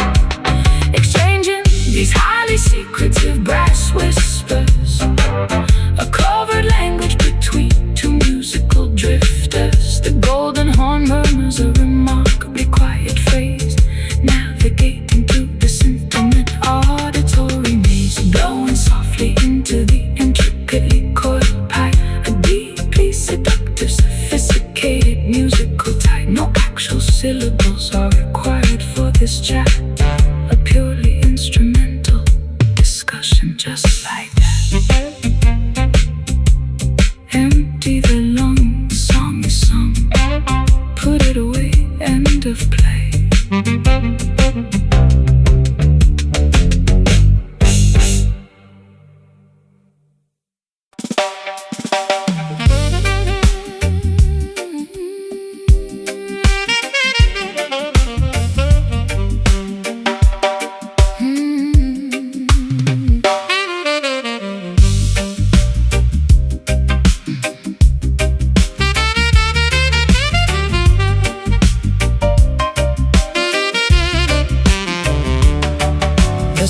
exchanging these highly secretive brass whispers, a covered language between two musical drifters. The golden horn murmurs a remarkably quiet phrase, navigating through this intimate auditory maze, blowing softly into the intricately coiled pipe, a deeply seductive, sophisticated musical type. No actual syllables are required for this chat, a purely instrumental discussion just like that. Empty the lungs, song is sung, put it away, end of play.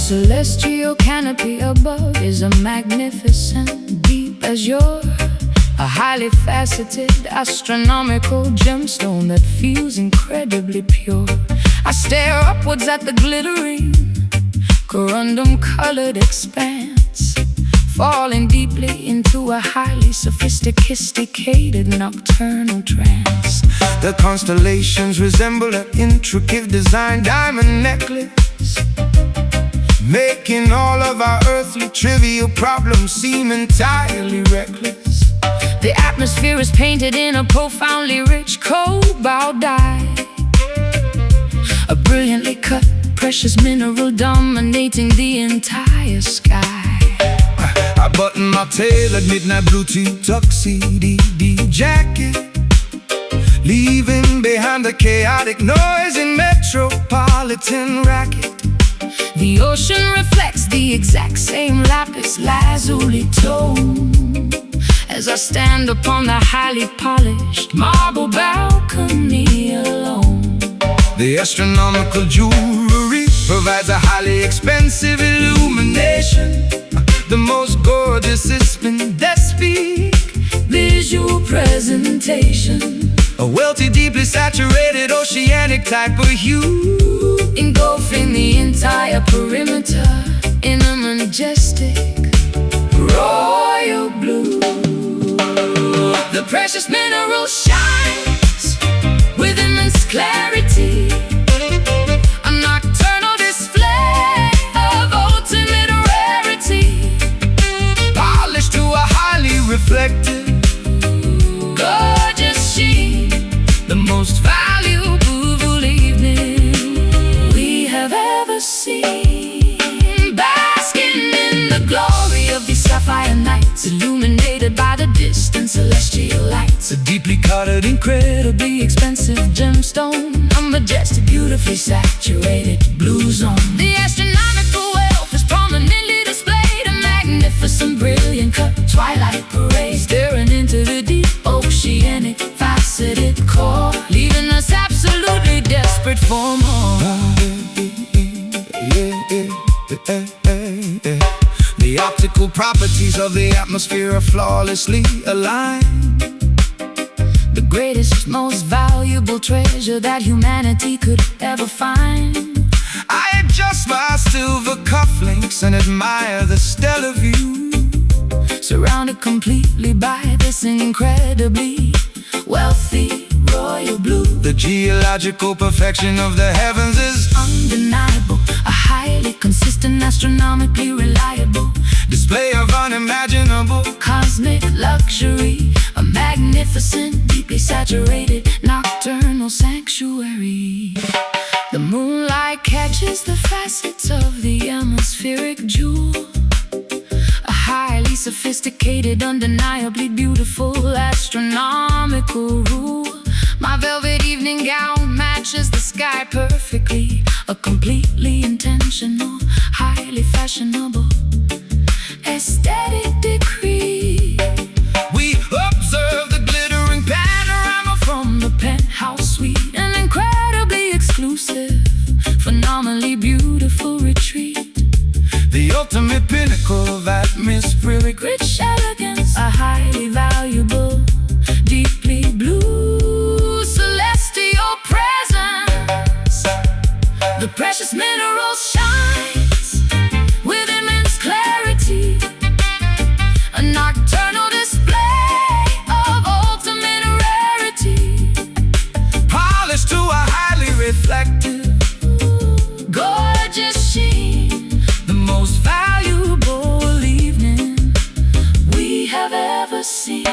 Celestial canopy above is a magnificent, deep azure, a highly faceted, astronomical gemstone that feels incredibly pure. I stare upwards at the glittering, corundum-colored expanse, falling deeply into a highly sophisticated nocturnal trance. The constellations resemble an intricate design diamond necklace, making all of our earthly trivial problems seem entirely reckless. The atmosphere is painted in a profoundly rich cobalt dye, a brilliantly cut precious mineral dominating the entire sky. I button my tailored midnight blue tuxedo jacket, leaving behind the chaotic noise in metropolitan racket. The ocean reflects the exact same lapis lazuli tone as I stand upon the highly polished marble balcony alone. The astronomical jewelry provides a highly expensive illumination, the most gorgeous speak visual presentation, a wealthy, deeply saturated oceanic type of hue, engulfing the entire perimeter in a majestic royal blue. The precious mineral shines with immense clarity, a nocturnal display of ultimate rarity, polished to a highly reflective, gorgeous sheen, the most valuable evening we have ever seen. Basking in the glory of these sapphire nights, illuminated by the distant celestial lights. a deeply colored, Incredibly expensive gemstone, a majestic, beautifully saturated blue zone. The astronomical wealth is prominently displayed, a magnificent, brilliant cut twilight parade, staring into the deep oceanic faceted core, leaving us absolutely desperate for more. The optical properties of the atmosphere are flawlessly aligned. The greatest, most valuable treasure that humanity could ever find. I adjust my silver cufflinks and admire the stellar view, Surrounded completely by this incredibly wealthy royal blue. the geological perfection of the heavens is Undeniable, a highly consistent, astronomically reliable display of unimaginable cosmic luxury, a magnificent, deeply saturated nocturnal sanctuary. The moonlight catches the facets of the atmospheric jewel, a highly sophisticated, undeniably beautiful astronomical rule. My velvet evening gown matches the sky perfectly, a completely intentional, highly fashionable aesthetic decree. we observe the glittering panorama From the penthouse suite, an incredibly exclusive, phenomenally beautiful retreat, the ultimate pinnacle of atmospheric rich elegance, a highly valuable, deeply blue celestial presence. The precious mineral shines with immense clarity, a nocturnal display of ultimate rarity, polished to a highly reflective, gorgeous sheen, the most valuable evening we have ever seen.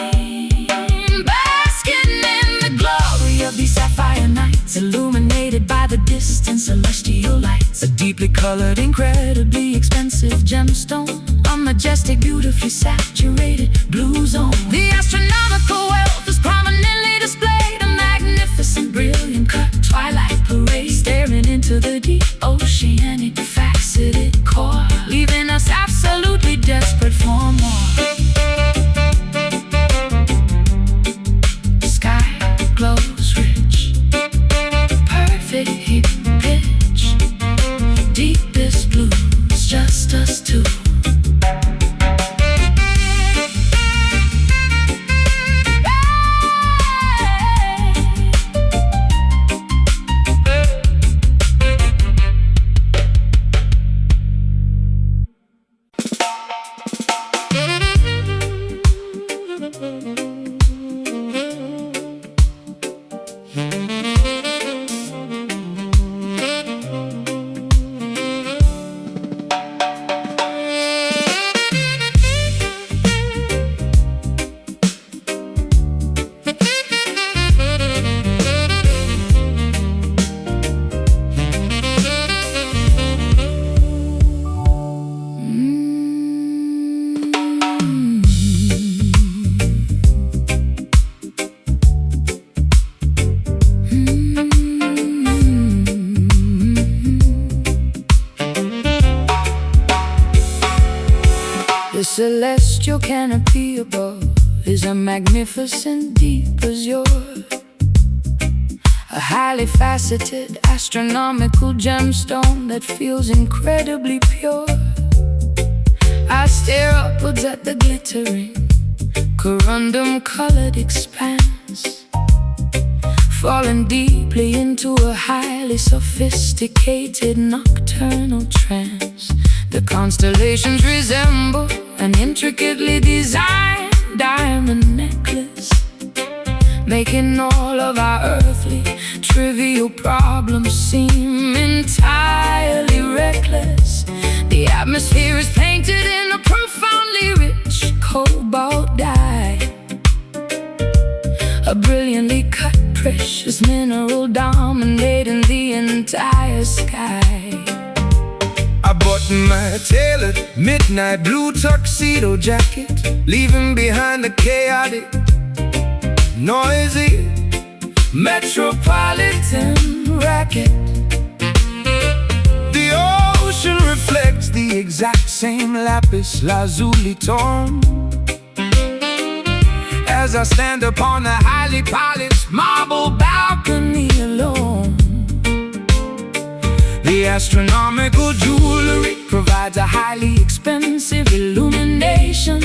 Basking in the glory of these sapphire nights, illuminated illuminated by the distant celestial lights. A deeply colored, incredibly expensive gemstone, a majestic, beautifully saturated blue zone. The astronomical wealth is prominently displayed, a magnificent, brilliant cut twilight parade, staring into the deep oceanic faceted core, leaving us absolutely desperate for more. Sky glows rich, perfect heat pitch, deepest blues, just us two. The celestial canopy above is a magnificent deep azure, a highly faceted astronomical gemstone that feels incredibly pure. I stare upwards at the glittering corundum-colored expanse, falling deeply into a highly sophisticated nocturnal trance. The constellations resemble an intricately designed diamond necklace, making all of our earthly trivial problems seem entirely reckless. The atmosphere is painted in a profoundly rich cobalt dye, a brilliantly cut precious mineral dominating the entire sky. I bought my tailored midnight blue tuxedo jacket, leaving behind the chaotic, noisy metropolitan racket. The ocean reflects the exact same lapis lazuli tone as I stand upon the highly polished marble balcony alone. The astronomical jewelry provides a highly expensive illumination,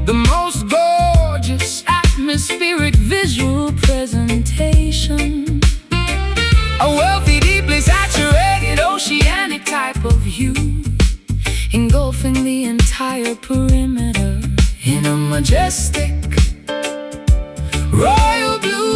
the most gorgeous atmospheric visual presentation, a wealthy, deeply saturated oceanic type of hue, engulfing the entire perimeter in a majestic royal blue.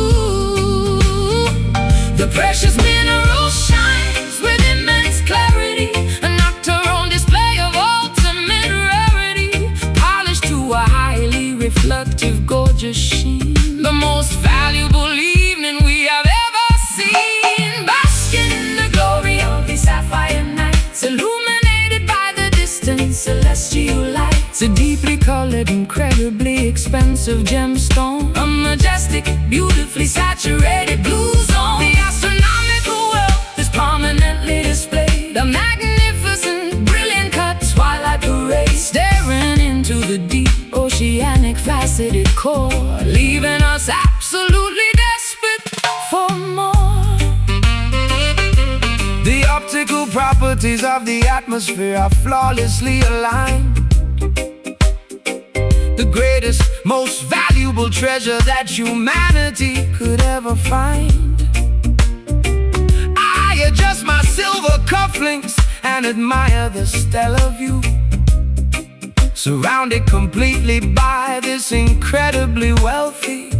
The precious mineral shines with immense clarity, a nocturnal display of ultimate rarity, polished to a highly reflective, gorgeous sheen, the most valuable evening we have ever seen, basking in the glory of the sapphire nights, illuminated by the distant celestial lights. A deeply colored, incredibly expensive gemstone, a majestic, beautifully saturated blue zone. The astronomical wealth is prominently displayed, a magnificent, brilliant cut twilight parade, staring into the deep oceanic faceted core, leaving us absolutely desperate for more. The optical properties of the atmosphere are flawlessly aligned, the greatest, most valuable treasure that humanity could ever find. I adjust my silver cufflinks and admire the stellar view, surrounded completely by this incredibly wealthy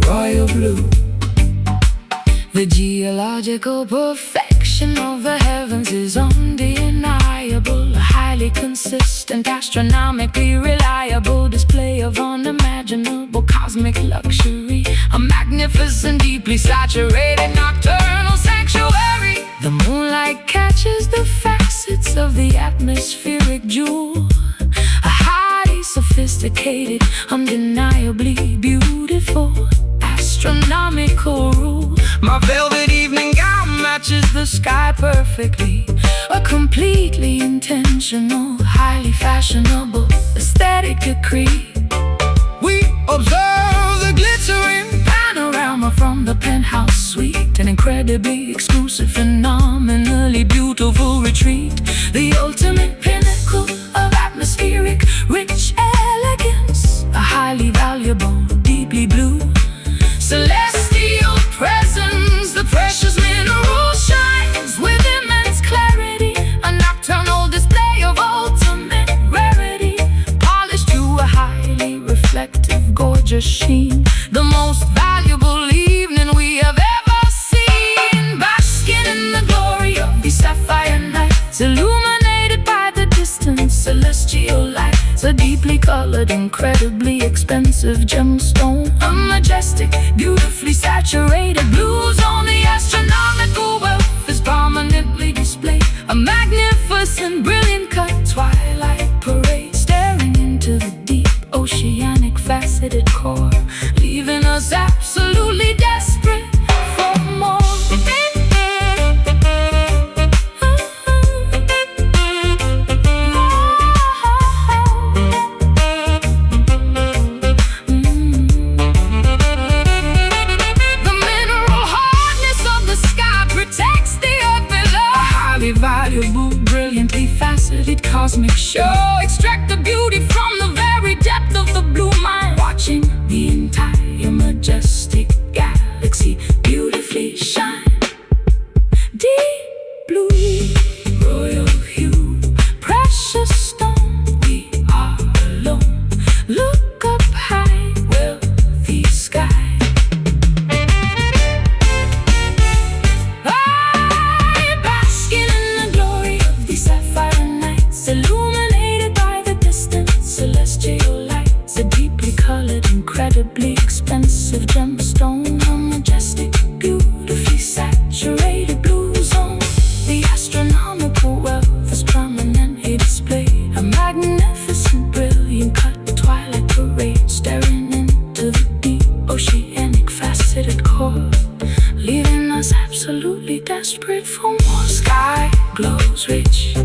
royal blue. The geological perfection of the heavens is undeniable, a high highly consistent, astronomically reliable display of unimaginable cosmic luxury. A magnificent, deeply saturated nocturnal sanctuary. The moonlight catches the facets of the atmospheric jewel. A highly sophisticated, undeniably beautiful astronomical rule. My velvet evening gown matches the sky perfectly. A completely intentional, highly fashionable aesthetic decree. We observe the glittering panorama from the penthouse suite. An incredibly exclusive, phenomenally beautiful retreat. The ultimate pinnacle of atmospheric, rich elegance. A highly valuable, deeply blue celestial presence. The precious mineral shines with immense clarity. A nocturnal display of ultimate rarity, polished to a highly reflective, gorgeous sheen. The most valuable evening we have ever seen. Basking in the glory of these sapphire nights, illuminated by the distant celestial lights. A deeply colored, incredibly expensive gemstone. A majestic, beautifully saturated blue zone. The astronomical wealth is prominently displayed. A magnificent, brilliant cut twilight parade, staring into the deep, oceanic, faceted core, leaving us absolutely desperate for more. Valuable, brilliantly faceted cosmic show. Extract the beauty from the very depth of the blue mind. Watching the entire majestic galaxy beautifully shine. Deep blue, royal hue, precious stone. We are alone. Look up high, wealthy sky. Illuminated by the distant celestial lights. A deeply colored, incredibly expensive gemstone. A majestic, beautifully saturated blue zone. The astronomical wealth is prominently displayed. A magnificent, brilliant cut twilight parade, staring into the deep, oceanic, faceted core, leaving us absolutely desperate for more. Sky glows rich,